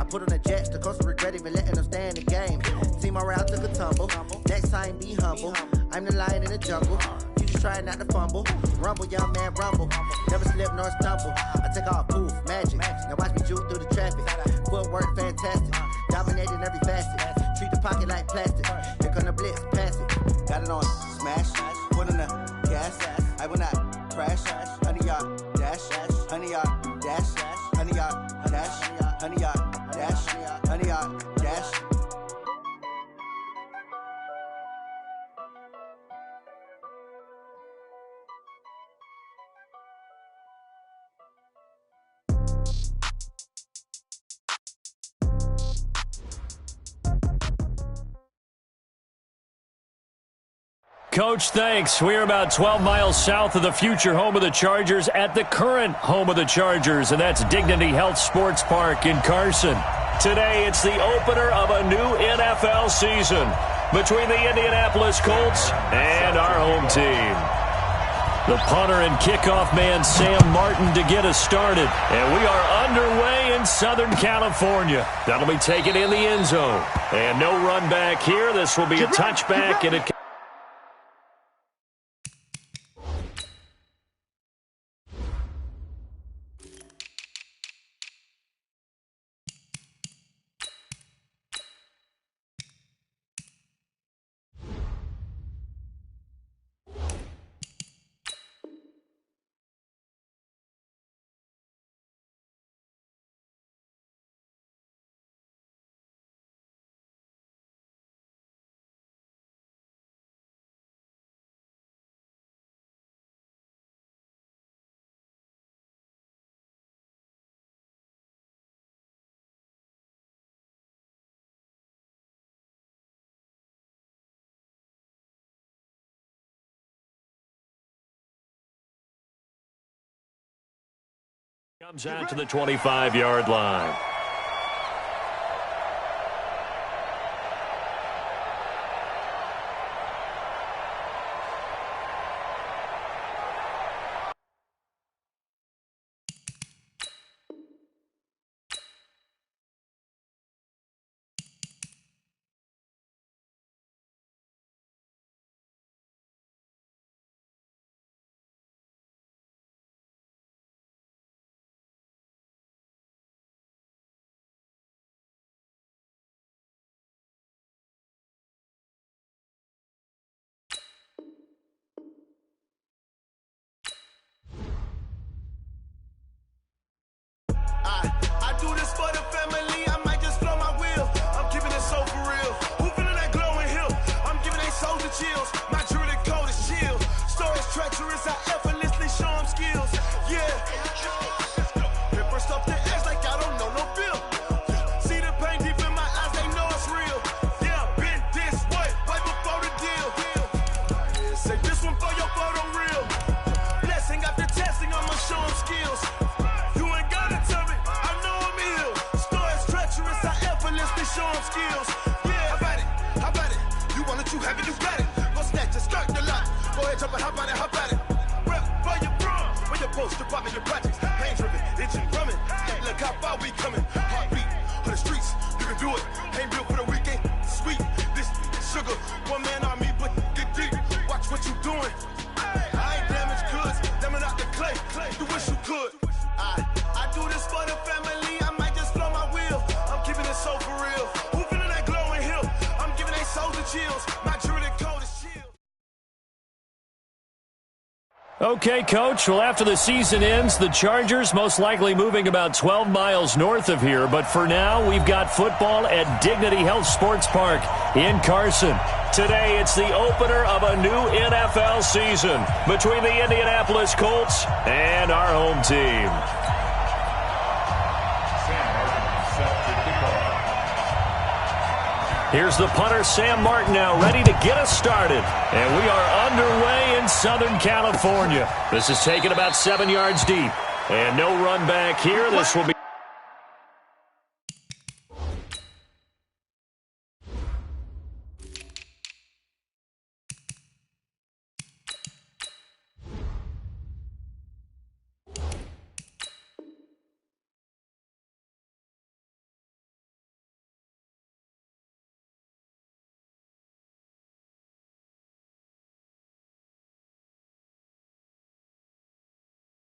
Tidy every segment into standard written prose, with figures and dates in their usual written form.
put on the jets, the coast regret even letting them stay in the game. Team around took a tumble. Next time be humble. I'm the lion in the jungle. You just trying not to fumble. Rumble, young man, rumble. Never slip nor stumble. I take off, poof, magic. Now watch me juke through the traffic. Footwork fantastic. Dominating every facet. Treat the pocket like plastic. Here come the blitz, pass it. Got it on smash. Put on the gas. I will not crash. 100-yard dash. 100-yard dash. 100-yard dash. 100-yard dash. 100-yard dash. Coach, thanks. We're about 12 miles south of the future home of the Chargers at the current home of the Chargers, and that's Dignity Health Sports Park in Carson. Today, it's the opener of a new NFL season between the Indianapolis Colts and our home team. The punter and kickoff man, Sam Martin, to get us started. And we are underway in Southern California. That'll be taken in the end zone. And no run back here. This will be a touchback and a... Comes out to the 25-yard line. I do this for the family, I might just blow my wheel. I'm keeping it so for real. Who feeling that glowing hill? I'm giving they souls the chills. My jewelry code is chill. Stories treacherous, I effortlessly show them skills. Yeah. Paper stuff the edge like I don't know no bill. See the pain deep in my eyes, they know it's real. Yeah, been this way, way before the deal. Say this one for your photo real. Blessing after testing, I'ma show them skills. Show them skills. Yeah, how about it? You want it, you have it, you got it. Go snatch it, start the lot. Go ahead, jump it, how about it? Rep for your bro, for your poster, popping your projects. Pain driven, itching, drumming. Look how far we coming. Heartbeat on the streets, you can do it. Ain't built for the weekend. Sweet, this sugar. One man army, but get deep. Watch what you doing. I ain't damaged goods, damn it out the clay. You wish you could. I do this for the family. I might just blow my wheel. I'm keeping it so for real. Who feeling that glowing hill? I'm giving they souls the chills. My jewelry code is chill. Okay, Coach. Well, after the season ends, the Chargers most likely moving about 12 miles north of here. But for now, we've got football at Dignity Health Sports Park in Carson. Today, it's the opener of a new NFL season between the Indianapolis Colts and our home team. Here's the punter, Sam Martin, now ready to get us started. And we are underway in Southern California. This is taken about 7 yards deep. And no run back here. This will be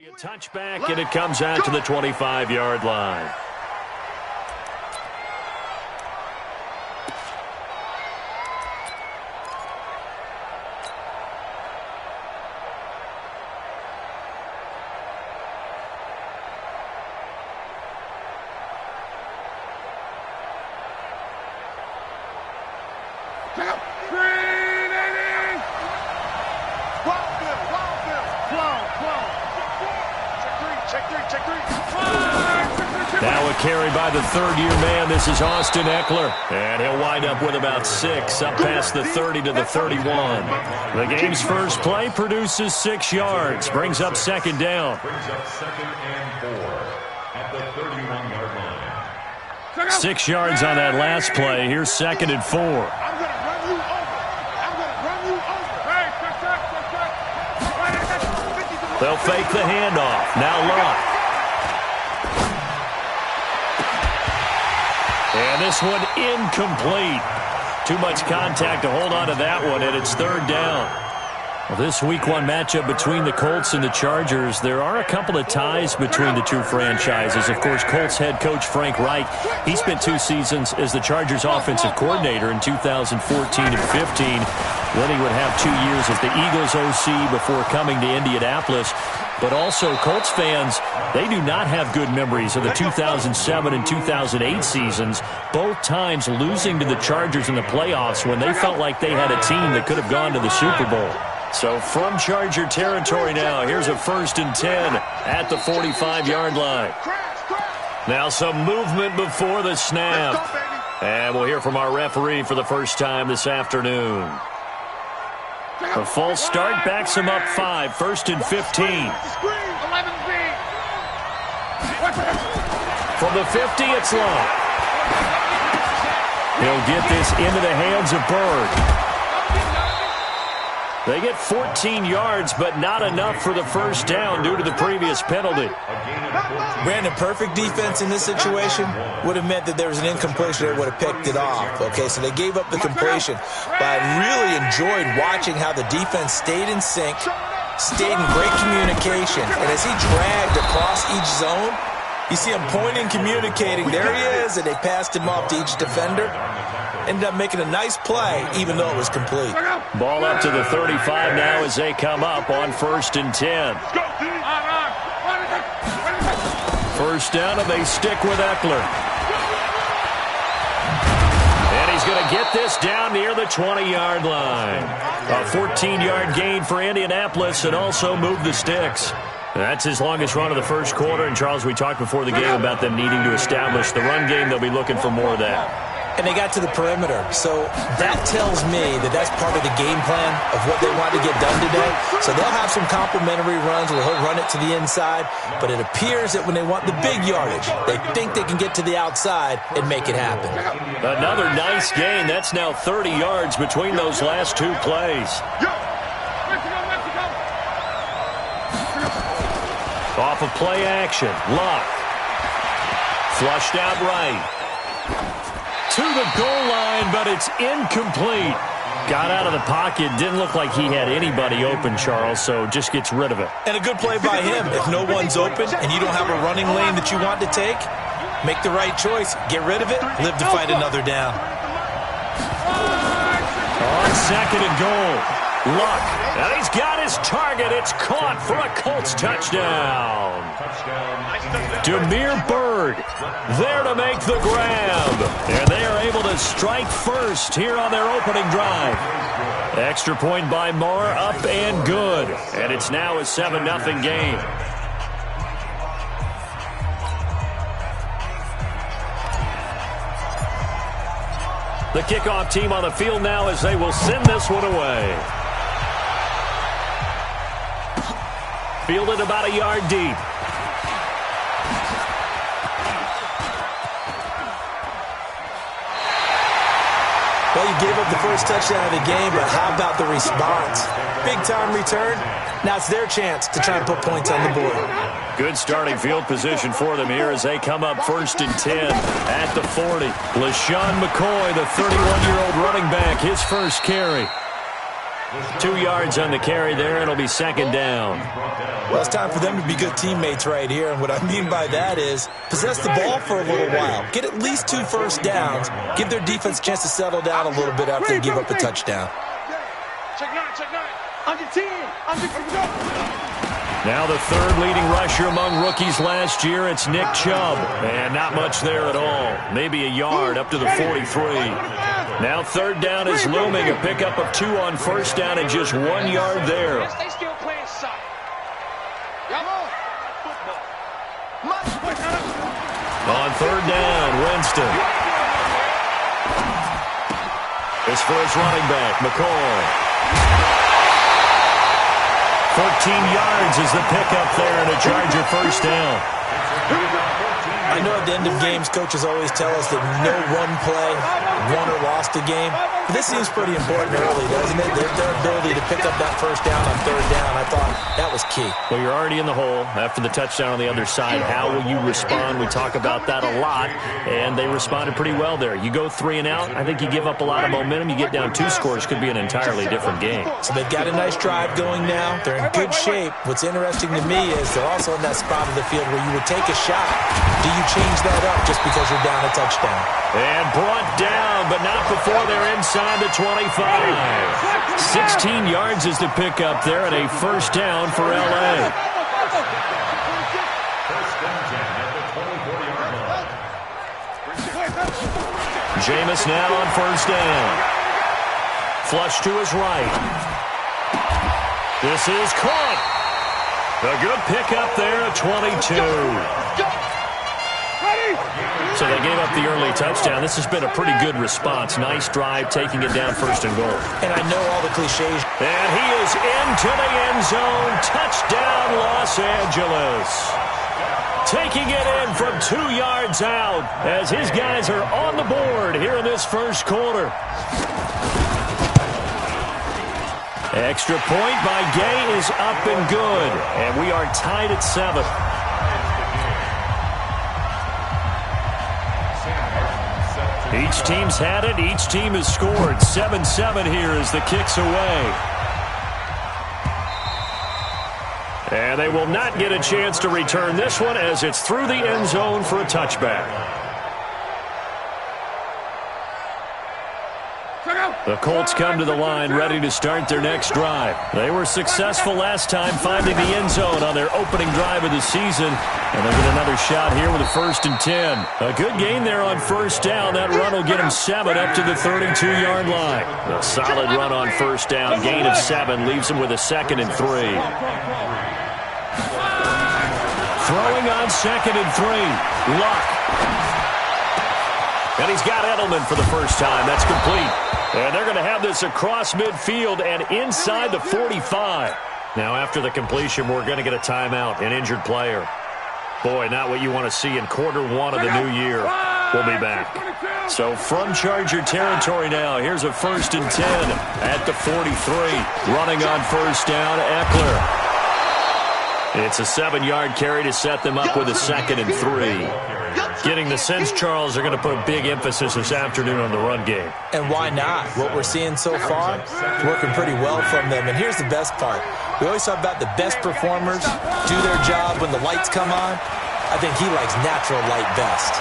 A touchback, and it comes out to the 25-yard line. Now a carry by the third-year man. This is Austin Eckler. And he'll wind up with about 6, up past the 30 to the 31. The game's first play produces 6 yards. Brings up second down. Brings up 2nd and 4 at the 31-yard line. 6 yards on that last play. Here's 2nd and 4. I'm going to run you over. I'm going to run you over. Hey, check. They'll fake the handoff. Now Locke. And this one incomplete. Too much contact to hold on to that one, and it's 3rd down. Well, this Week 1 matchup between the Colts and the Chargers, there are a couple of ties between the two franchises. Of course, Colts head coach Frank Reich, he spent 2 seasons as the Chargers offensive coordinator in 2014 and 15. Then he would have 2 years as the Eagles OC before coming to Indianapolis. But also, Colts fans, they do not have good memories of the 2007 and 2008 seasons, both times losing to the Chargers in the playoffs when they felt like they had a team that could have gone to the Super Bowl. So from Charger territory now, here's a 1st and 10 at the 45-yard line. Now some movement before the snap. And we'll hear from our referee for the first time this afternoon. A false start backs him up 5, 1st and 15. From the 50, it's Long. He'll get this into the hands of Bird. They get 14 yards, but not enough for the first down due to the previous penalty. Brandon, perfect defense in this situation would have meant that there was an incompletion. They would have picked it off. Okay, so they gave up the completion. But I really enjoyed watching how the defense stayed in sync, stayed in great communication. And as he dragged across each zone, you see him pointing, communicating. There he is, and they passed him off to each defender. Ended up making a nice play, even though it was complete. Ball up to the 35 now as they come up on 1st and 10. First down, and they stick with Eckler. And he's going to get this down near the 20-yard line. A 14-yard gain for Indianapolis and also move the sticks. That's his longest run of the first quarter. And, Charles, we talked before the game about them needing to establish the run game. They'll be looking for more of that. And they got to the perimeter. So that tells me that that's part of the game plan of what they want to get done today. So they'll have some complimentary runs where he'll run it to the inside. But it appears that when they want the big yardage, they think they can get to the outside and make it happen. Another nice gain. That's now 30 yards between those last 2 plays. Off of play action. Locke. Flushed out right. To the goal line, but it's incomplete. Got out of the pocket. Didn't look like he had anybody open, Charles, so just gets rid of it. And a good play by him. If no one's open and you don't have a running lane that you want to take, make the right choice. Get rid of it. Live to fight another down. On 2nd and goal. Luck. And he's got his target. It's caught for a Colts touchdown. Demir Bird there to make the grab. And they are able to strike first here on their opening drive. Extra point by Moore, up and good. And it's now a 7-0 game. The kickoff team on the field now as they will send this one away. Fielded about a yard deep. Well, you gave up the first touchdown of the game, but how about the response? Big-time return. Now it's their chance to try and put points on the board. Good starting field position for them here as they come up 1st and 10 at the 40. LaShawn McCoy, the 31-year-old running back, his first carry. 2 yards on the carry there, and it'll be second down. Well, it's time for them to be good teammates right here, and what I mean by that is possess the ball for a little while, get at least 2 first downs, give their defense a chance to settle down a little bit after they give up a touchdown. Check 9. Under 10. Now the third leading rusher among rookies last year, it's Nick Chubb. And not much there at all. Maybe a yard up to the 43. Now third down is looming. A pickup of 2 on first down and just 1 yard there. They still playing soft. On third down, Winston. It's for his running back, McCoy. 14 yards is the pickup there and a Charger first down. I know at the end of games, coaches always tell us that no one play won or lost a game. But this seems pretty important early, doesn't it? Their ability to pick up that first down on third down, I thought that was key. Well, you're already in the hole after the touchdown on the other side. How will you respond? We talk about that a lot, and they responded pretty well there. You go 3 and out, I think you give up a lot of momentum. You get down 2 scores, could be an entirely different game. So they've got a nice drive going now. They're in good shape. What's interesting to me is they're also in that spot of the field where you would take a shot. Do you change that up just because you're down a touchdown? And brought down, but not before they're inside the 25. 16 yards is the pickup there and a first down for L.A. Jameis now on first down. Flush to his right. This is caught. A good pickup there at 22. So they gave up the early touchdown. This has been a pretty good response. Nice drive, taking it down first and goal. And I know all the cliches. And he is into the end zone. Touchdown, Los Angeles. Taking it in from 2 yards out as his guys are on the board here in this first quarter. Extra point by Gay is up and good. And we are tied at 7. Each team's had it. Each team has scored. 7-7 here as the kick's away. And they will not get a chance to return this one as it's through the end zone for a touchback. The Colts come to the line ready to start their next drive. They were successful last time finding the end zone on their opening drive of the season. And they'll get another shot here with a 1st and 10. A good gain there on first down. That run will get them 7 up to the 32-yard line. A solid run on first down. Gain of 7 leaves them with a 2nd and 3. Throwing on 2nd and 3. Luck. And he's got Edelman for the first time. That's complete. And they're going to have this across midfield and inside the 45. Now, after the completion, we're going to get a timeout, an injured player. Boy, not what you want to see in quarter 1 of the new year. We'll be back. So from Charger territory now, here's a 1st and 10 at the 43. Running on first down, Eckler. It's a 7-yard carry to set them up with a 2nd and 3. Getting the sense, Charles, they're going to put a big emphasis this afternoon on the run game. And why not? What we're seeing so far is working pretty well from them. And here's the best part. We always talk about the best performers do their job when the lights come on. I think he likes natural light best.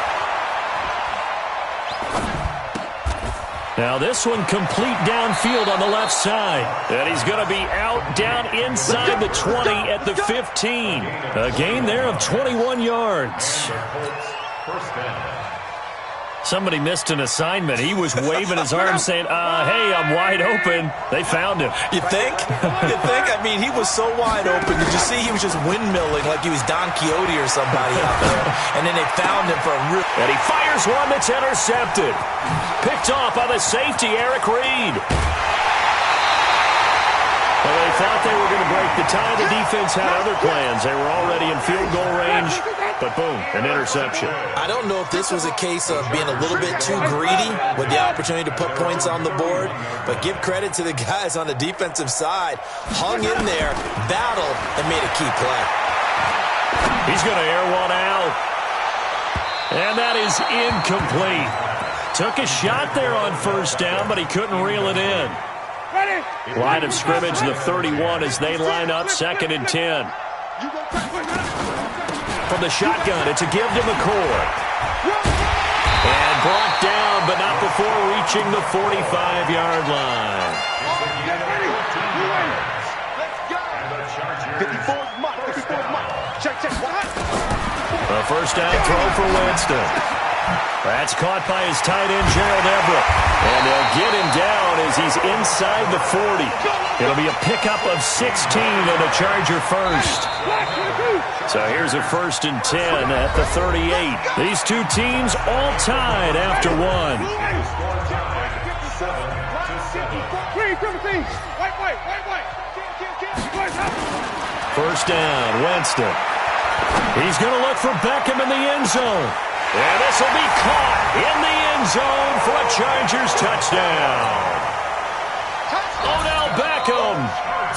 Now this one complete downfield on the left side. And he's going to be out down inside the 20 at the 15. A gain there of 21 yards. Somebody missed an assignment. He was waving his arm saying, hey, I'm wide open. They found him. You think? You think? I mean, he was so wide open. Did you see he was just windmilling like he was Don Quixote or somebody out there? And then they found him for a real... And he fires one that's intercepted. Picked off by the safety, Eric Reed. Well, they thought they were going to break the tie. The defense had other plans. They were already in field goal range, but boom, an interception. I don't know if this was a case of being a little bit too greedy with the opportunity to put points on the board, but give credit to the guys on the defensive side. Hung in there, battled, and made a key play. He's going to air one out. And that is incomplete. Took a shot there on first down, but he couldn't reel it in. Line of scrimmage, the 31 as they line up 2nd and 10. From the shotgun, it's a give to McCord. And brought down, but not before reaching the 45-yard line. 54's mark. Check. A first down throw for Winston. That's caught by his tight end, Gerald Everett. And they'll get him down as he's inside the 40. It'll be a pickup of 16 and a Charger first. So here's a 1st and 10 at the 38. These two teams all tied after one. First down, Winston. He's going to look for Beckham in the end zone. And this will be caught in the end zone for a Chargers touchdown. Odell Beckham,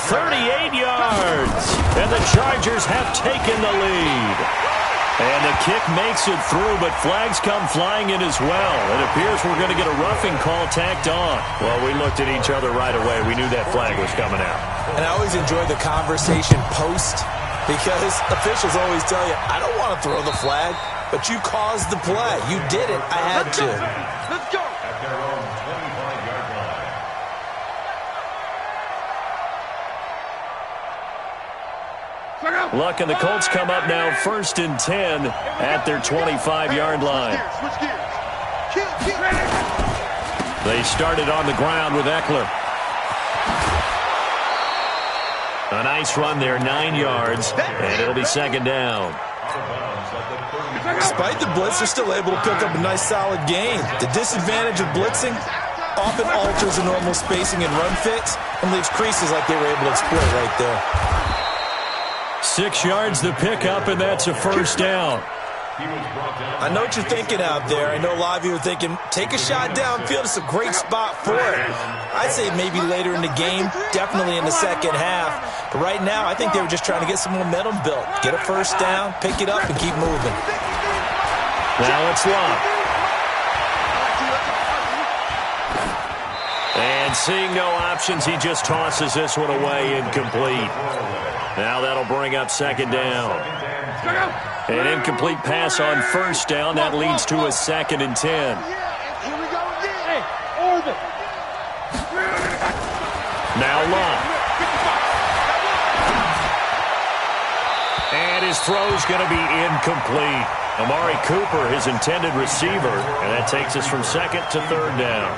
38 yards. And the Chargers have taken the lead. And the kick makes it through, but flags come flying in as well. It appears we're going to get a roughing call tacked on. Well, we looked at each other right away. We knew that flag was coming out. And I always enjoy the conversation post, because officials always tell you, I don't want to throw the flag, but you caused the play. You did it. I had to. Let's go. At their own 25-yard line. Luck and the Colts come up now 1st and 10 at their 25-yard line. They started on the ground with Eckler. A nice run there, 9 yards, and it'll be 2nd down. Despite the blitz, they're still able to pick up a nice solid gain. The disadvantage of blitzing often alters the normal spacing and run fits and leaves creases like they were able to exploit right there. 6 yards the pickup, and that's a 1st down. I know what you're thinking out there. I know a lot of you are thinking, take a shot downfield. It's a great spot for it. I'd say maybe later in the game, definitely in the second half. But right now, I think they were just trying to get some momentum built. Get a 1st down, pick it up, and keep moving. Now it's Locke. And seeing no options, he just tosses this one away, incomplete. Now that'll bring up 2nd down. An incomplete pass on 1st down. That leads to a 2nd and 10. Now Locke. And his throw's going to be incomplete. Amari Cooper, his intended receiver, and that takes us from 2nd to 3rd down.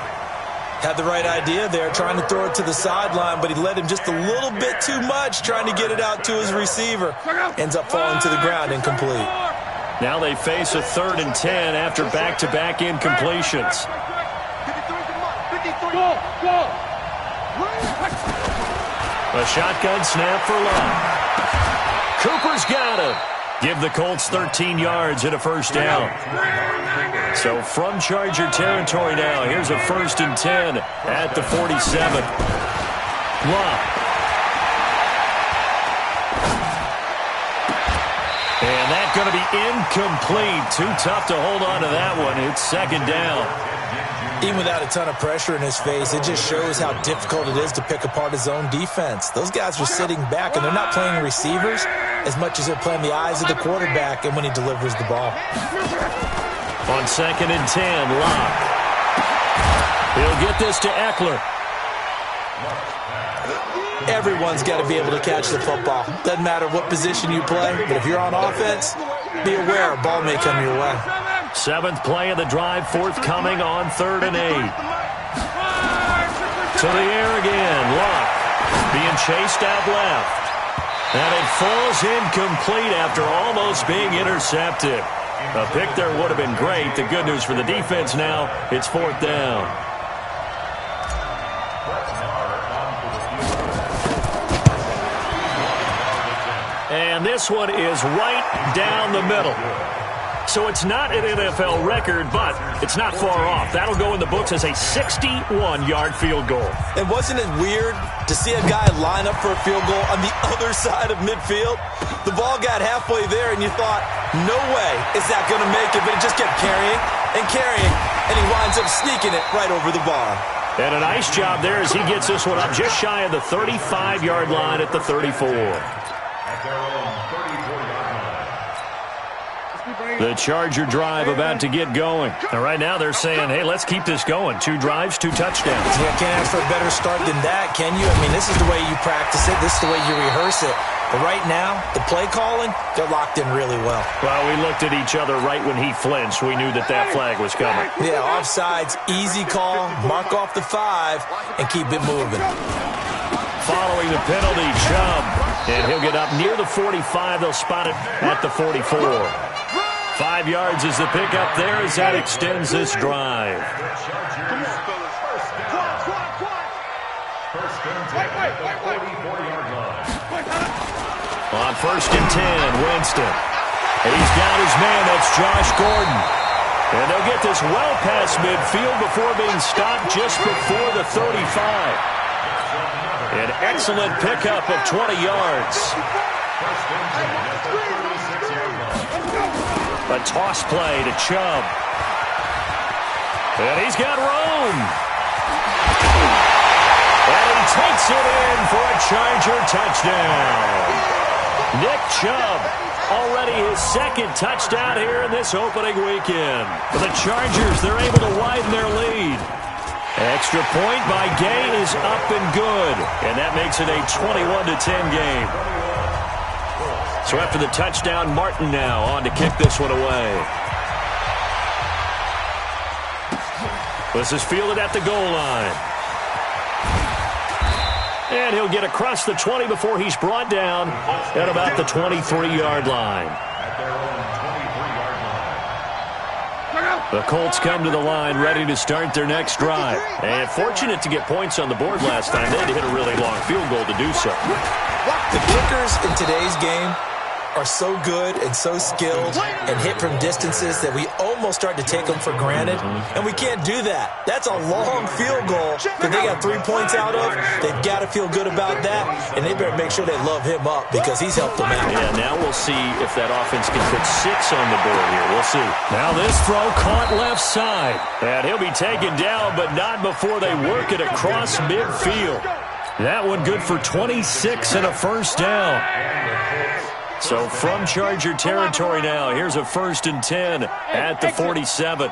Had the right idea there, trying to throw it to the sideline, but he led him just a little bit too much, trying to get it out to his receiver. Ends up falling to the ground, incomplete. Now they face a 3rd and 10 after back-to-back incompletions. A shotgun snap for Locke. Cooper's got him. Give the Colts 13 yards and a 1st down. So from Charger territory now, here's a 1st and 10 at the 47. Locke. And that's going to be incomplete. Too tough to hold on to that one. It's 2nd down. Even without a ton of pressure in his face, it just shows how difficult it is to pick apart his own defense. Those guys are sitting back, and they're not playing receivers as much as they're playing the eyes of the quarterback and when he delivers the ball. On 2nd and 10, Locke. He'll get this to Eckler. Everyone's got to be able to catch the football. Doesn't matter what position you play, but if you're on offense, be aware a ball may come your way. 7th play of the drive, forthcoming on 3rd and 8. To the air again, Locke being chased out left. And it falls incomplete after almost being intercepted. A pick there would have been great. The good news for the defense now, it's 4th down. And this one is right down the middle. So it's not an NFL record, but it's not far off. That'll go in the books as a 61-yard field goal. And wasn't it weird to see a guy line up for a field goal on the other side of midfield? The ball got halfway there, and you thought, no way is that going to make it, but it just kept carrying, and he winds up sneaking it right over the bar. And a nice job there as he gets this one up just shy of the 35-yard line at the 34. The Charger drive about to get going. And right now they're saying, hey, let's keep this going. 2 drives, 2 touchdowns. Yeah, can't ask for a better start than that, can you? I mean, this is the way you practice it. This is the way you rehearse it. But right now, the play calling, they're locked in really well. Well, we looked at each other right when he flinched. We knew that that flag was coming. Yeah, offsides, easy call, mark off the 5, and keep it moving. Following the penalty, Chubb. And he'll get up near the 45. They'll spot it at the 44. 5 yards is the pickup there as that extends this drive. On 1st and 10, Winston. He's got his man. That's Josh Gordon. And they'll get this well past midfield before being stopped just before the 35. An excellent pickup of 20 yards. A toss play to Chubb. And he's got room. And he takes it in for a Charger touchdown. Nick Chubb, already his 2nd touchdown here in this opening weekend. For the Chargers, they're able to widen their lead. Extra point by Gay is up and good. And that makes it a 21-10 game. So after the touchdown, Martin now on to kick this one away. This is fielded at the goal line. And he'll get across the 20 before he's brought down at about the 23-yard line. The Colts come to the line ready to start their next drive. And fortunate to get points on the board last time. They had to hit a really long field goal to do so. The kickers in today's game are so good and so skilled and hit from distances that we almost start to take them for granted, and we can't do that. That's a long field goal that they got 3 points out of. They've got to feel good about that, and they better make sure they love him up because he's helped them out. Yeah, now we'll see if that offense can put 6 on the board here. We'll see. Now this throw caught left side, and he'll be taken down, but not before they work it across midfield. That one good for 26 and a first down. So from Charger territory now, here's a 1st and 10 at the 47.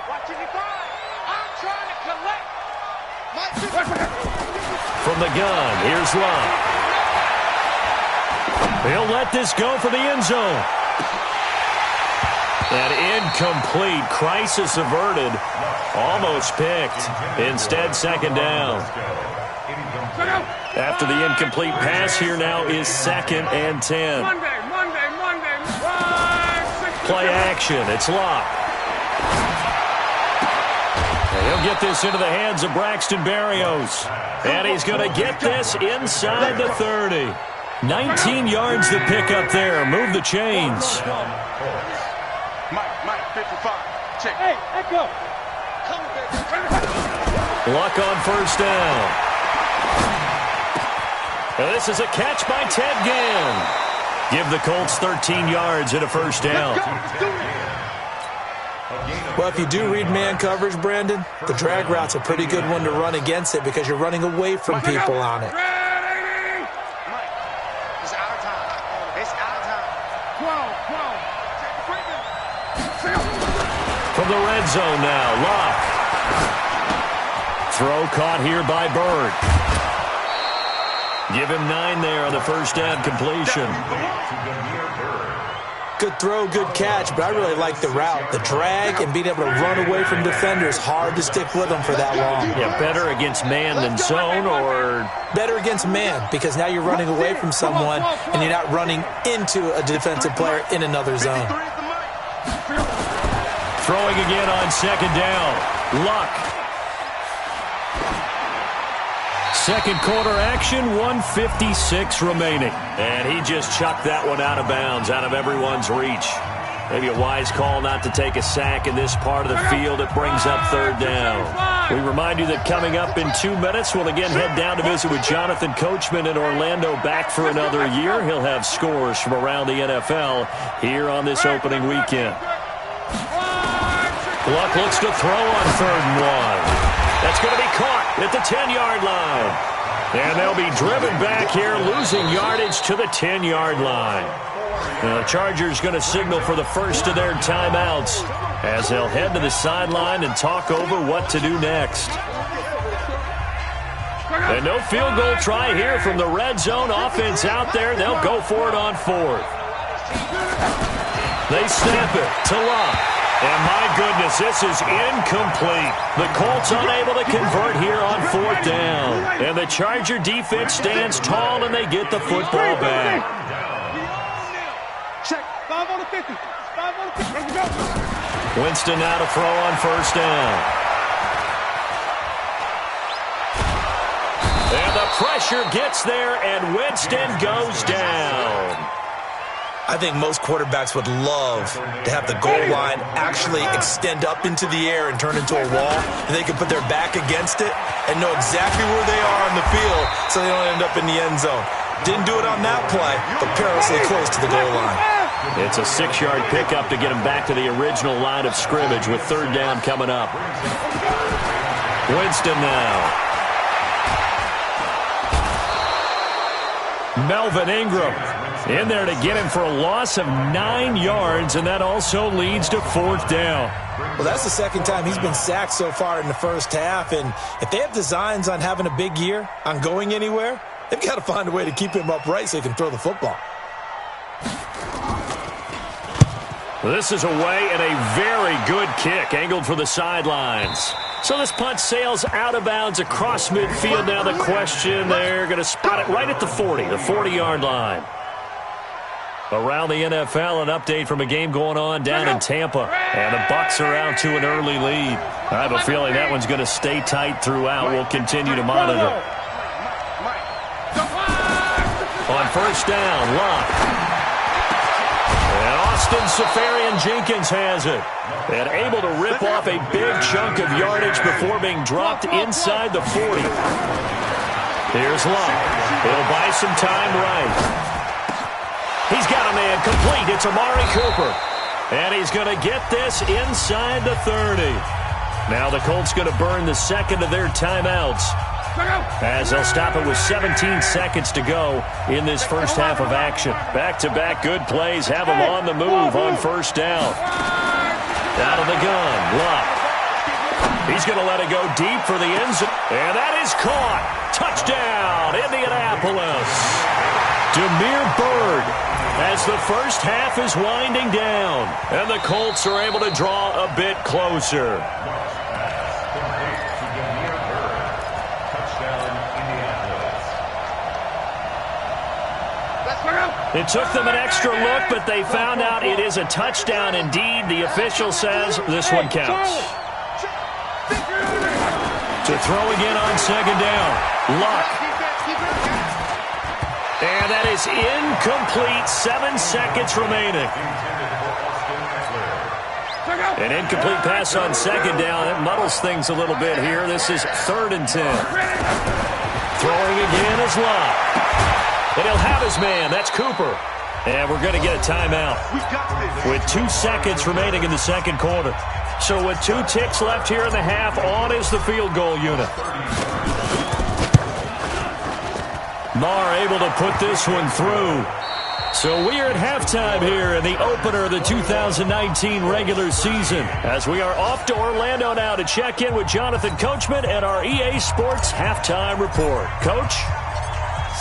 From the gun, here's Love. He'll let this go for the end zone. An incomplete, crisis averted, almost picked. Instead, 2nd down. After the incomplete pass, here now is 2nd and 10. Play action. It's Locke. He'll get this into the hands of Braxton Berrios. And he's going to get this inside the 30. 19 yards to pick up there. Move the chains. Mike, 55. Check. Hey, Echo. Luck on 1st down. And this is a catch by Ted Ginn. Give the Colts 13 yards and a 1st down. Well, if you do read man coverage, Brandon, the drag route's a pretty good one to run against it because you're running away from people on it. It's out of time. It's out of time. 12. From the red zone now, Locke. Throw caught here by Bird. Give him 9 there on the 1st down completion. Good throw, good catch, but I really like the route. The drag and being able to run away from defenders, hard to stick with them for that long. Yeah, better against man than zone, or? Better against man, because now you're running away from someone and you're not running into a defensive player in another zone. Throwing again on 2nd down. Luck. 2nd quarter action, 1:56 remaining. And he just chucked that one out of bounds, out of everyone's reach. Maybe a wise call not to take a sack in this part of the field. It brings up 3rd down. We remind you that coming up in 2 minutes, we'll again head down to visit with Jonathan Coachman in Orlando, back for another year. He'll have scores from around the NFL here on this opening weekend. Luck looks to throw on 3rd and 1. That's going to be caught at the 10-yard line. And they'll be driven back here, losing yardage to the 10-yard line. The Chargers going to signal for the first of their timeouts as they'll head to the sideline and talk over what to do next. And no field goal try here from the red zone. Offense out there. They'll go for it on fourth. They snap it to Locke. And my goodness, this is incomplete. The Colts unable to convert here on fourth down. And the Charger defense stands tall and they get the football back. Check. 5 on the 50. 5 on the 50. Let's go. Winston now to throw on first down. And the pressure gets there, and Winston goes down. I think most quarterbacks would love to have the goal line actually extend up into the air and turn into a wall, and they can put their back against it and know exactly where they are on the field so they don't end up in the end zone. Didn't do it on that play, but perilously close to the goal line. It's a 6-yard pickup to get him back to the original line of scrimmage with third down coming up. Winston now. Melvin Ingram in there to get him for a loss of 9 yards, and that also leads to fourth down. Well, that's the second time he's been sacked so far in the first half, and if they have designs on having a big year, on going anywhere, they've got to find a way to keep him upright so he can throw the football. This is away and a very good kick, angled for the sidelines. So this punt sails out of bounds across midfield. Now the question, they're going to spot it right at the 40, the 40-yard line. Around the NFL, an update from a game going on down in Tampa. And the Bucs are out to an early lead. I have a feeling that one's going to stay tight throughout. We'll continue to monitor. On first down, Locke. And Austin Safarian-Jenkins has it. And able to rip off a big chunk of yardage before being dropped inside the 40. Here's Locke. He'll buy some time right. He's got a man complete. It's Amari Cooper. And he's going to get this inside the 30. Now the Colts going to burn the second of their timeouts as they'll stop it with 17 seconds to go in this first half of action. Back-to-back good plays have them on the move on first down. Out of the gun, Locke. He's going to let it go deep for the end zone. And that is caught. Touchdown, Indianapolis. Damiere Byrd as the first half is winding down. And the Colts are able to draw a bit closer. It took them an extra look, but they found out it is a touchdown indeed. The official says this one counts. To throw again on second down. Luck. And that is incomplete. 7 seconds remaining. An incomplete pass on second down. It muddles things a little bit here. This is 3rd and 10. Throwing again is Luck. And he'll have his man. That's Cooper. And we're going to get a timeout with 2 seconds remaining in the second quarter. So with 2 ticks left here in the half, on is the field goal unit. Marr able to put this one through. So we are at halftime here in the opener of the 2019 regular season, as we are off to Orlando now to check in with Jonathan Coachman and our EA Sports halftime report. Coach?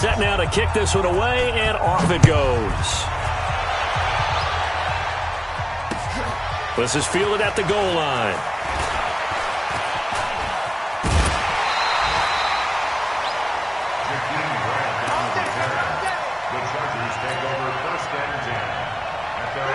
Set now to kick this one away, and off it goes. This is fielded at the goal line.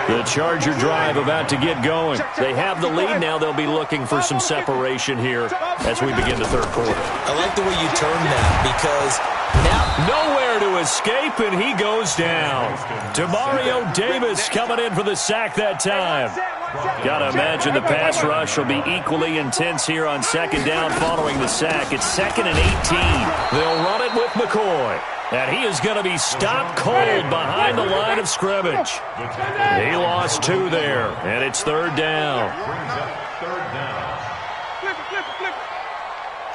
The Charger drive about to get going. They have the lead now. They'll be looking for some separation here as we begin the third quarter. I like the way you term that, because now nowhere to escape, and he goes down. Demario Davis coming in for the sack that time. Got to imagine the pass rush will be equally intense here on second down following the sack. It's 2nd and 18. They'll run it with McCoy. And he is going to be stopped cold behind the line of scrimmage. He lost 2 there, and it's 3rd down.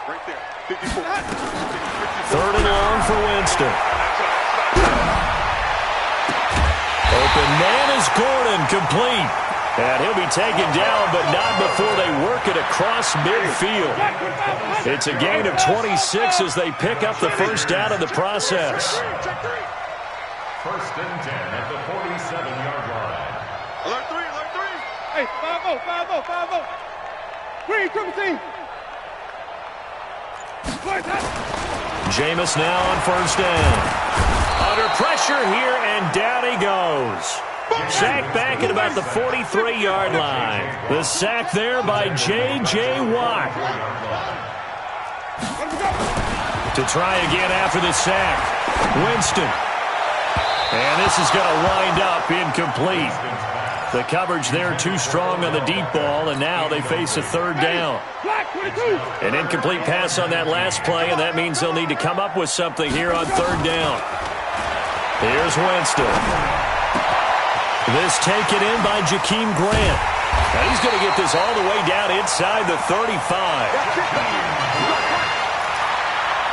Right there. 54. 3rd and long for Winston. Open man is Gordon, complete. And he'll be taken down, but not before they work it across midfield. It's a gain of 26 as they pick up the first down in the process. 1st and 10 at the 47-yard line. Alert 3, alert 3. Hey, 5-0, 5-0, 5-0. Green, triple team. Jameis now on 1st down. Under pressure here, and down he goes. Sacked back at about the 43-yard line. The sack there by J.J. Watt. To try again after the sack. Winston. And this is going to wind up incomplete. The coverage there too strong on the deep ball, and now they face a 3rd down. An incomplete pass on that last play, and that means they'll need to come up with something here on 3rd down. Here's Winston. This taken in by Jakeem Grant. Now he's going to get this all the way down inside the 35.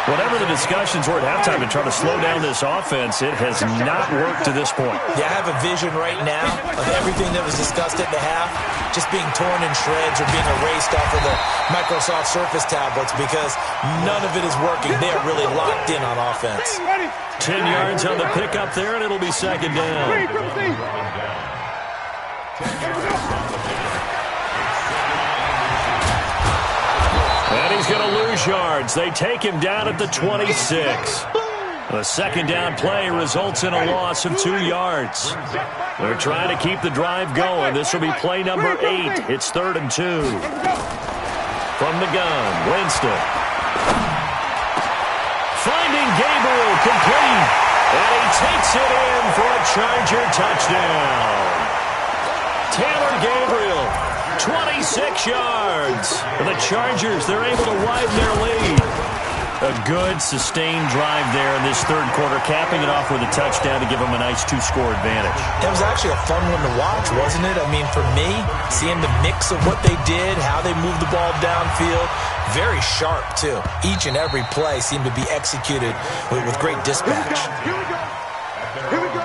Whatever the discussions were at halftime to try to slow down this offense, it has not worked to this point. Yeah, I have a vision right now of everything that was discussed at the half just being torn in shreds or being erased off of the Microsoft Surface tablets because none of it is working. They are really locked in on offense. 10 yards on the pickup there, and it'll be 2nd down. And he's going to lose yards. They take him down at the 26. The 2nd down play results in a loss of 2 yards. They're trying to keep the drive going. This will be play number 8. It's 3rd and 2. From the gun, Winston. Finding Gabriel, complete. And he takes it in for a Charger touchdown. Taylor Gabriel, 26 yards. The Chargers, they're able to widen their lead. A good, sustained drive there in this 3rd quarter, capping it off with a touchdown to give them a nice 2-score advantage. It was actually a fun one to watch, wasn't it? I mean, for me, seeing the mix of what they did, how they moved the ball downfield, very sharp, too. Each and every play seemed to be executed with great dispatch. Here we go. Here we go.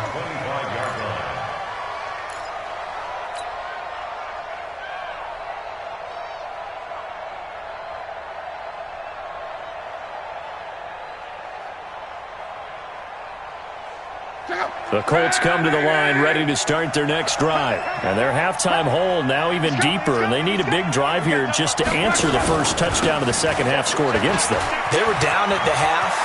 The Colts come to the line ready to start their next drive. And their halftime hole now even deeper, and they need a big drive here just to answer the first touchdown of the second half scored against them. They were down at the half.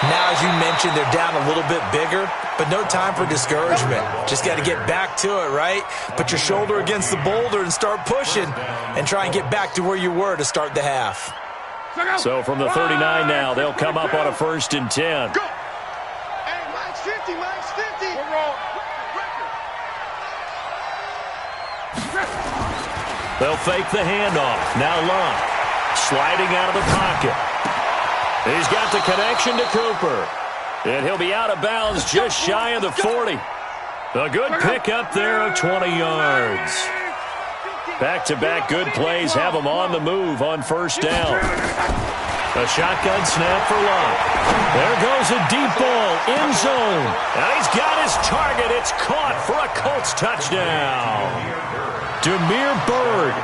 Now, as you mentioned, they're down a little bit bigger, but no time for discouragement. Just got to get back to it, right? Put your shoulder against the boulder and start pushing and try and get back to where you were to start the half. So from the 39 now, they'll come up on a 1st and 10. Go. Hey, Mike's 50, Mike's 50. We're wrong. They'll fake the handoff. Now Lund, sliding out of the pocket. He's got the connection to Cooper. And he'll be out of bounds just shy of the 40. A good pickup there of 20 yards. Back-to-back good plays have him on the move on 1st down. A shotgun snap for Lund. There goes a deep ball, end zone. And he's got his target. It's caught for a Colts touchdown. Damiere Byrd,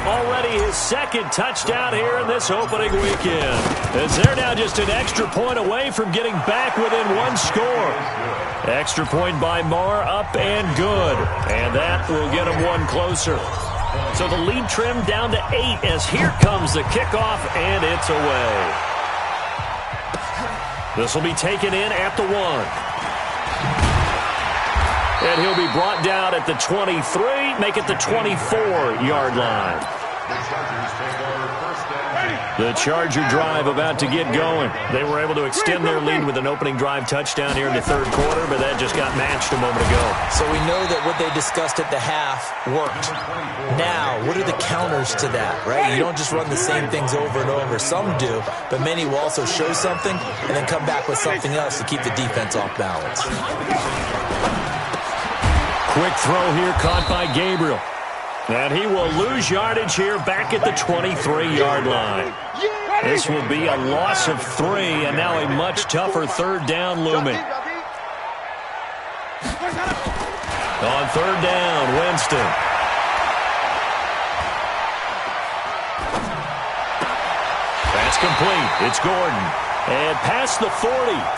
already his 2nd touchdown here in this opening weekend. As they're now just an extra point away from getting back within 1 score. Extra point by Marr, up and good. And that will get them 1 closer. So the lead trimmed down to 8 as here comes the kickoff, and it's away. This will be taken in at the 1. And he'll be brought down at the 23, make it the 24-yard line. The Charger drive about to get going. They were able to extend their lead with an opening drive touchdown here in the 3rd quarter, but that just got matched a moment ago. So we know that what they discussed at the half worked. Now, what are the counters to that, right? You don't just run the same things over and over. Some do, but many will also show something and then come back with something else to keep the defense off balance. Quick throw here caught by Gabriel. And he will lose yardage here back at the 23-yard line. This will be a loss of 3, and now a much tougher third down looming. On third down, Winston. That's complete. It's Gordon. And past the 40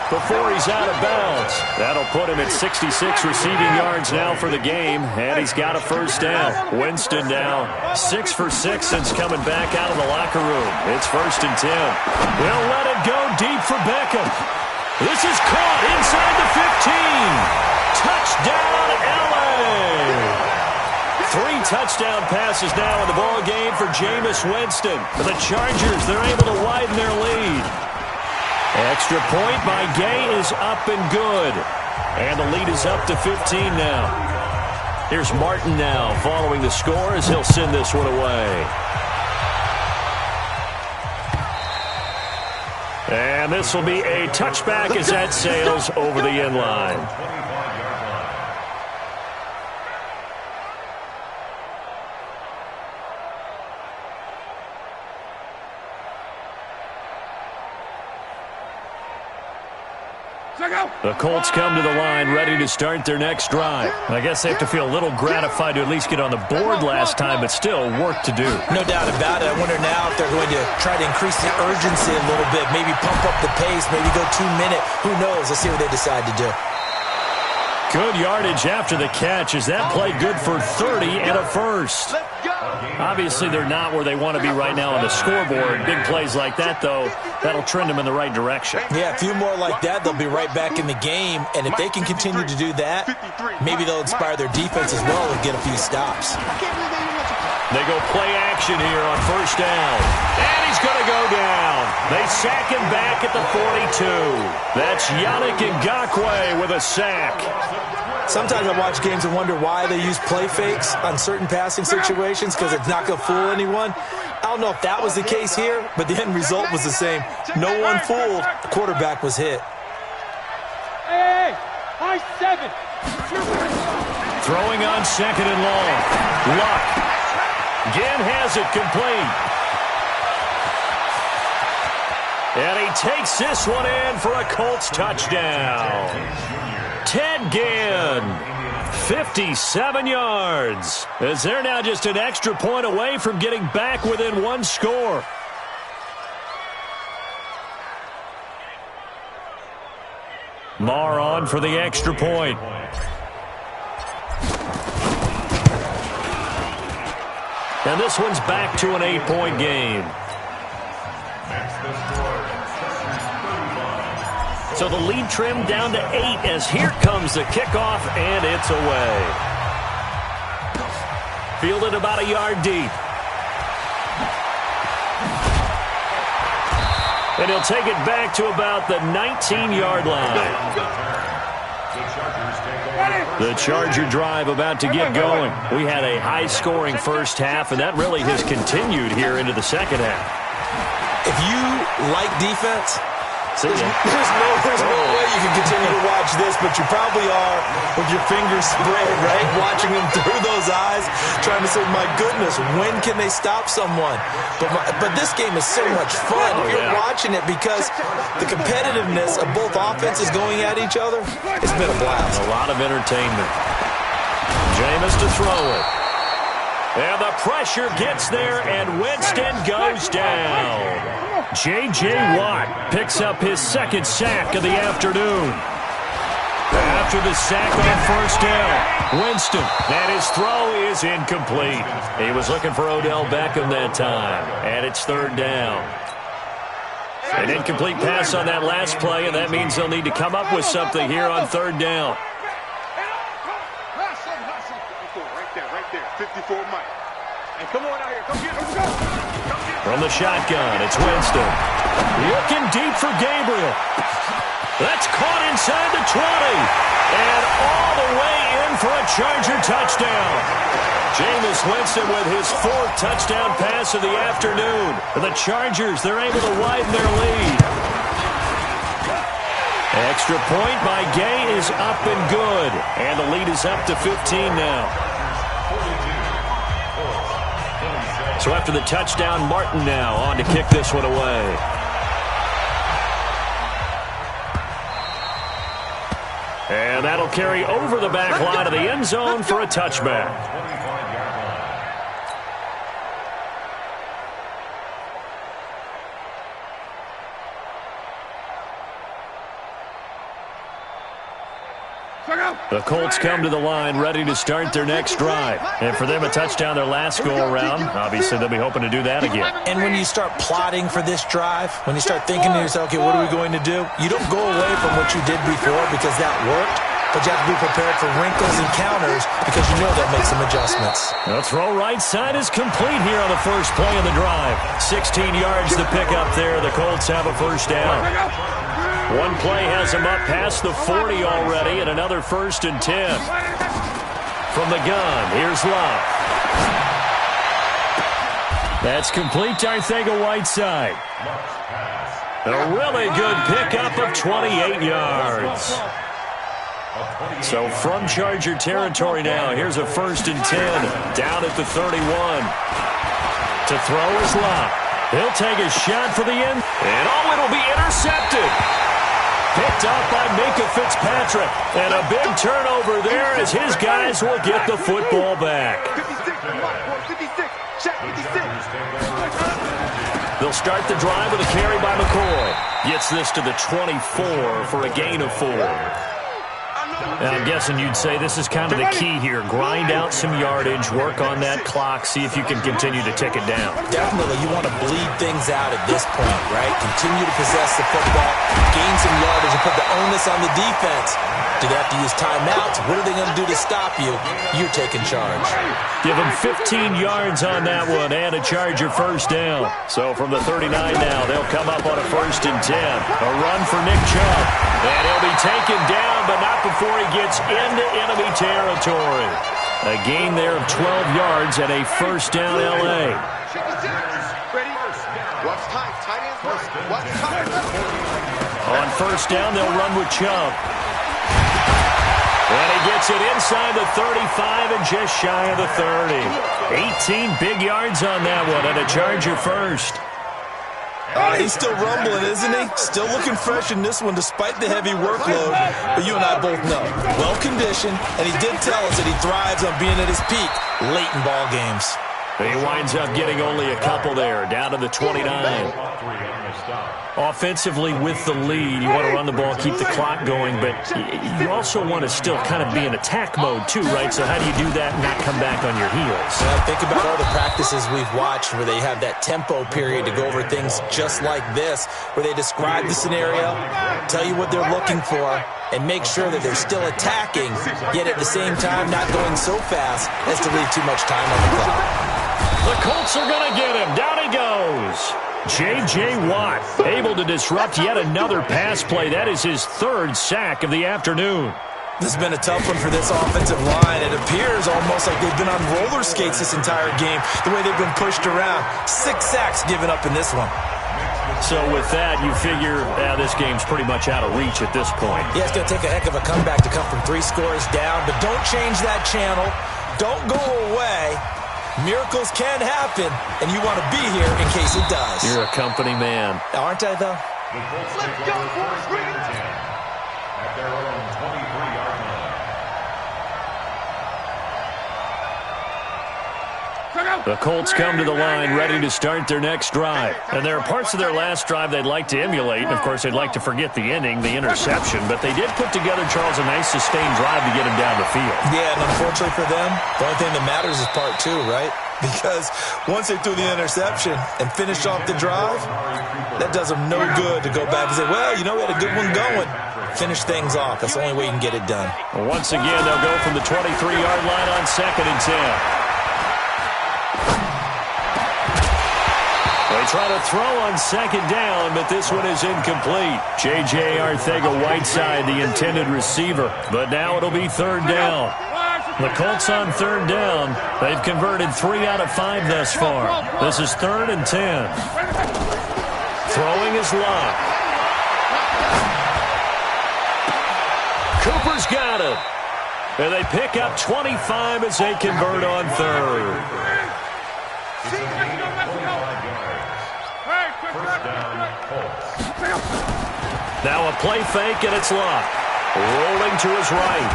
before he's out of bounds. That'll put him at 66 receiving yards now for the game, and he's got a first down. Winston now 6 for 6 since coming back out of the locker room. It's 1st and 10. They'll let it go deep for Beckham. This is caught inside the 15. Touchdown, LA! 3 touchdown passes now in the ball game for Jameis Winston. The Chargers, they're able to widen their lead. Extra point by Gay is up and good. And the lead is up to 15 now. Here's Martin now following the score as he'll send this one away. And this will be a touchback as that sails over the end line. The Colts come to the line ready to start their next drive. I guess they have to feel a little gratified to at least get on the board last time, but still work to do. No doubt about it. I wonder now if they're going to try to increase the urgency a little bit, maybe pump up the pace, maybe go 2-minute. Who knows? Let's see what they decide to do. Good yardage after the catch. Is that play good for 30 and a first? Obviously, they're not where they want to be right now on the scoreboard. Big plays like that, though, that'll trend them in the right direction. Yeah, a few more like that, they'll be right back in the game. And if they can continue to do that, maybe they'll inspire their defense as well and get a few stops. They go play action here on first down. And he's going to go down. They sack him back at the 42. That's Yannick Ngakoue with a sack. Sometimes I watch games and wonder why they use play fakes on certain passing situations because it's not going to fool anyone. I don't know if that was the case here, but the end result was the same. No one fooled. The quarterback was hit. Hey, high 7. Throwing on 2nd and long. Luck. Again has it complete. And he takes this one in for a Colts touchdown. Ted Ginn, 57 yards. As they're now just an extra point away from getting back within 1 score. Marr on for the extra point. And this one's back to an 8-point game. So the lead trimmed down to 8 as here comes the kickoff, and it's away. Fielded about a yard deep. And he'll take it back to about the 19-yard line. The Charger drive about to get going. We had a high-scoring first half, and that really has continued here into the second half. If you like defense, there's no way you can continue to watch this, but you probably are with your fingers spread, right? Watching them through those eyes, trying to say, my goodness, when can they stop someone? But this game is so much fun if you're watching it because the competitiveness of both offenses going at each other, it's been a blast. A lot of entertainment. Jameis to throw it. And the pressure gets there, and Winston goes Down. J.J. Watt picks up his second sack of the afternoon. After the sack on first down, Winston, and his throw is incomplete. He was looking for Odell Beckham that time, and it's third down. An incomplete pass on that last play, and that means they'll need to come up with something here on third down. Right there, 54 Mike. And come on out here, come get him, From the shotgun, it's Winston. Looking deep for Gabriel. That's caught inside the 20. And all the way in for a Charger touchdown. Jameis Winston with his 4th touchdown pass of the afternoon. And the Chargers, they're able to widen their lead. Extra point by Gay is up and good. And the lead is up to 15 now. So after the touchdown, Martin now on to kick this one away. And that'll carry over the back line of the end zone for a touchback. The Colts come to the line ready to start their next drive. And for them, a touchdown their last go-around. Obviously, they'll be hoping to do that again. And when you start plotting for this drive, when you start thinking to yourself, okay, what are we going to do? You don't go away from what you did before because that worked. But you have to be prepared for wrinkles and counters because you know they'll make some adjustments. The throw right side is complete here on the first play of the drive. 16 yards to pick up there. The Colts have a first down. One play has them up past the 40 already, and another 1st and 10. From the gun, here's Love. That's complete to Arcega-Whiteside. A really good pickup of 28 yards. So from Charger territory now, here's a 1st and 10, down at the 31. To throw is Love. He'll take a shot for the end, and it'll be intercepted. Picked up by Minka Fitzpatrick, and a big turnover there as his guys will get the football back. 56, check 56. They'll start the drive with a carry by McCoy. Gets this to the 24 for a gain of 4. And I'm guessing you'd say this is kind of the key here. Grind out some yardage, work on that clock, see if you can continue to tick it down. Definitely, you want to bleed things out at this point, right? Continue to possess the football, gain some yardage, and put the onus on the defense. Do they have to use timeouts? What are they going to do to stop you? You're taking charge. Give them 15 yards on that one and a Charger first down. So from the 39 now, they'll come up on a 1st and 10. A run for Nick Chubb. And he'll be taken down, but not before he gets into enemy territory. A gain there of 12 yards and a first down L.A. On first down, they'll run with Chubb. And he gets it inside the 35 and just shy of the 30. 18 big yards on that one and a Charger first. He's still rumbling, isn't he? Still looking fresh in this one despite the heavy workload. But you and I both know, well-conditioned, and he did tell us that he thrives on being at his peak late in ball games. He winds up getting only a couple there, down to the 29. Offensively with the lead, you want to run the ball, keep the clock going, but you also want to still kind of be in attack mode too, right? So how do you do that and not come back on your heels? Well, think about all the practices we've watched where they have that tempo period to go over things just like this, where they describe the scenario, tell you what they're looking for, and make sure that they're still attacking, yet at the same time not going so fast as to leave too much time on the clock. The Colts are going to get him. Down he goes. J.J. Watt able to disrupt yet another pass play. That is his 3rd sack of the afternoon. This has been a tough one for this offensive line. It appears almost like they've been on roller skates this entire game, the way they've been pushed around. 6 sacks given up in this one. So with that, you figure this game's pretty much out of reach at this point. Yeah, it's going to take a heck of a comeback to come from 3 scores down, but don't change that channel. Don't go away. Miracles can happen, and you want to be here in case it does. You're a company man. Aren't I, though? Let's go, boys. Bring it on. At their own 23-yard line. The Colts come to the line ready to start their next drive. And there are parts of their last drive they'd like to emulate. And, of course, they'd like to forget the ending, the interception. But they did put together, Charles, a nice sustained drive to get him down the field. Yeah, and unfortunately for them, the only thing that matters is part 2, right? Because once they threw the interception and finished off the drive, that does them no good to go back and say, well, you know, we had a good one going. Finish things off. That's the only way you can get it done. Once again, they'll go from the 23-yard line on 2nd and 10. They try to throw on 2nd down, but this one is incomplete. J.J. Arcega-Whiteside, the intended receiver. But now it'll be 3rd down. The Colts on 3rd down. They've converted 3 out of 5 thus far. This is 3rd and 10. Throwing is Love. Cooper's got it. And they pick up 25 as they convert on 3rd. Now a play fake, and it's Luck. Rolling to his right.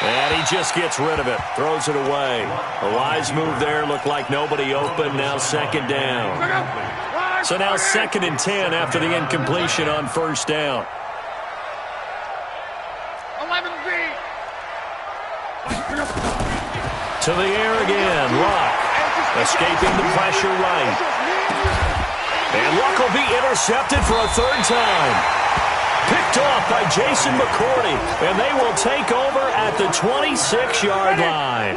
And he just gets rid of it. Throws it away. A wise move there. Looked like nobody open. Now second down. So now 2nd and 10 after the incompletion on first down. 11B. To the air again. Luck escaping the pressure right. And Luck will be intercepted for a 3rd time. Picked off by Jason McCourty, and they will take over at the 26-yard line.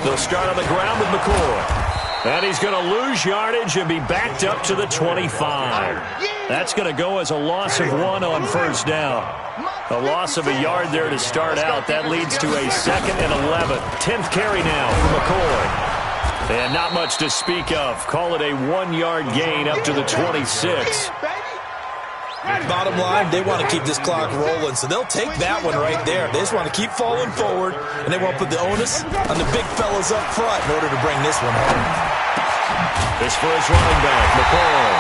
They'll start on the ground with McCoy. And he's going to lose yardage and be backed up to the 25. That's going to go as a loss of 1 on first down. A loss of a yard there to start out. That leads to a 2nd and 11. 10th carry now for McCoy. And not much to speak of. Call it a 1-yard gain up to the 26. Bottom line, they want to keep this clock rolling, so they'll take that one right there. They just want to keep falling forward, and they want to put the onus on the big fellas up front in order to bring this one home. This for his running back, McCoy.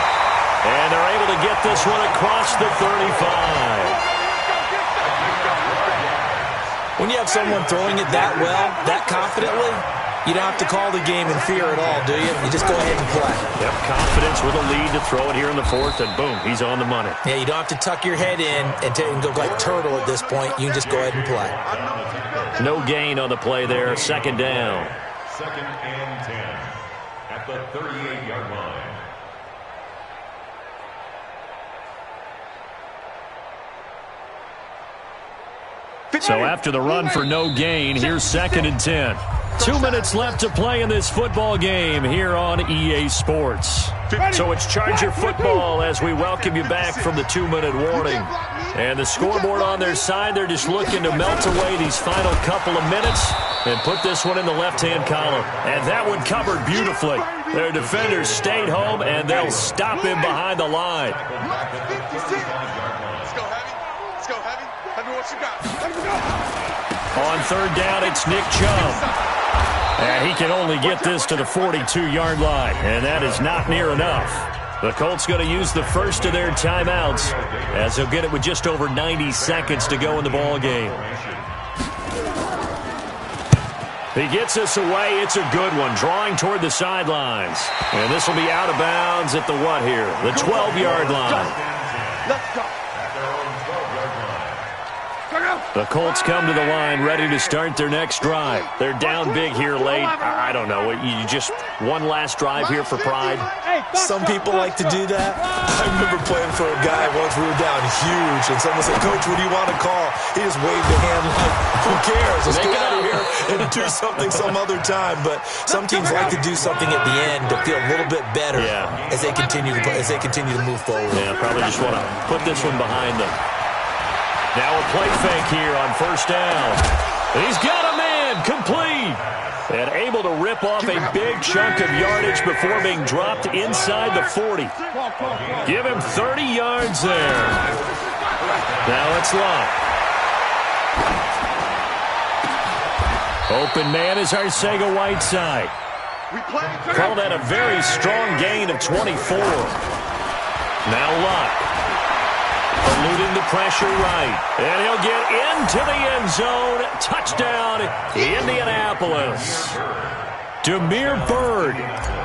And they're able to get this one across the 35. When you have someone throwing it that well, that confidently, you don't have to call the game in fear at all, do you? You just go ahead and play. Yep, confidence with a lead to throw it here in the 4th, and boom, he's on the money. Yeah, you don't have to tuck your head in and go like turtle at this point. You can just go ahead and play. No gain on the play there. 2nd down. 2nd and 10 at the 38-yard line. So after the run for no gain, here's 2nd and 10. 2 minutes left to play in this football game here on EA Sports. So it's Charger football as we welcome you back from the 2-minute warning. And the scoreboard on their side, they're just looking to melt away these final couple of minutes and put this one in the left-hand column. And that one covered beautifully. Their defenders stayed home, and they'll stop him behind the line. Let's go, Heavy. Let's go, Heavy. Heavy, what you got? Let me go. On 3rd down, it's Nick Chubb. And he can only get this to the 42-yard line, and that is not near enough. The Colts going to use the first of their timeouts as they'll get it with just over 90 seconds to go in the ball game. He gets this away. It's a good one, drawing toward the sidelines. And this will be out of bounds at the what here? The 12-yard line. Let's go. The Colts come to the line ready to start their next drive. They're down big here late. I don't know. You just one last drive here for pride? Some people like to do that. I remember playing for a guy once. We were down huge, and someone said, "Coach, what do you want to call?" He just waved a hand like, "Who cares? Let's get out of here and do something some other time." But some teams like to do something at the end to feel a little bit better as they continue to move forward. Yeah, probably just want to put this one behind them. Now a play fake here on first down. He's got a man, complete. And able to rip off a big chunk of yardage before being dropped inside the 40. Give him 30 yards there. Now it's Luck. Open man is Arcega-Whiteside. Call that a very strong gain of 24. Now Luck. Eluding the pressure right. And he'll get into the end zone. Touchdown, Indianapolis. Demir Bird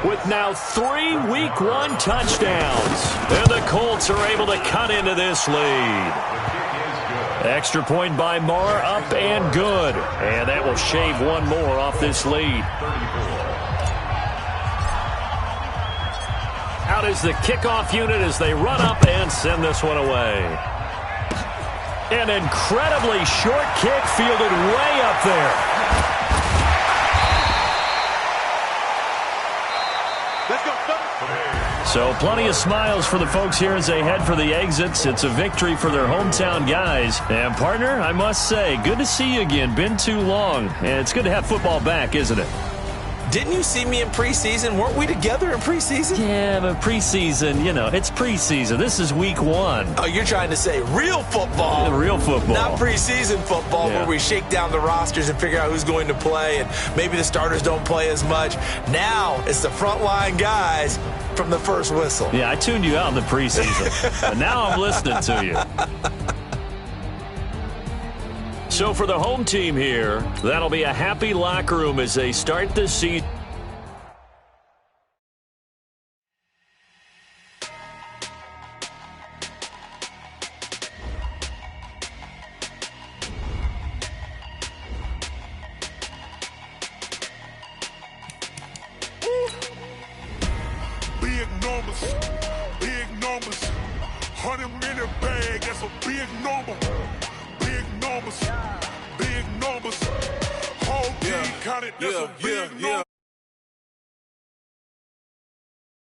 with now 3 Week 1 touchdowns. And the Colts are able to cut into this lead. Extra point by Marr, up and good. And that will shave one more off this lead. Out is the kickoff unit as they run up and send this one away. An incredibly short kick fielded way up there. Let's go. So plenty of smiles for the folks here as they head for the exits. It's a victory for their hometown guys. And partner, I must say, good to see you again. Been too long. And it's good to have football back, isn't it? Didn't you see me in preseason? Weren't we together in preseason? Yeah, but preseason, it's preseason. This is week 1. Oh, you're trying to say real football. Real football. Not preseason football where we shake down the rosters and figure out who's going to play, and maybe the starters don't play as much. Now it's the frontline guys from the first whistle. Yeah, I tuned you out in the preseason, but now I'm listening to you. So for the home team here, that'll be a happy locker room as they start this season. Big numbers, 100-minute bag, that's a big number. Big numbers, whole team counted, that's a big number.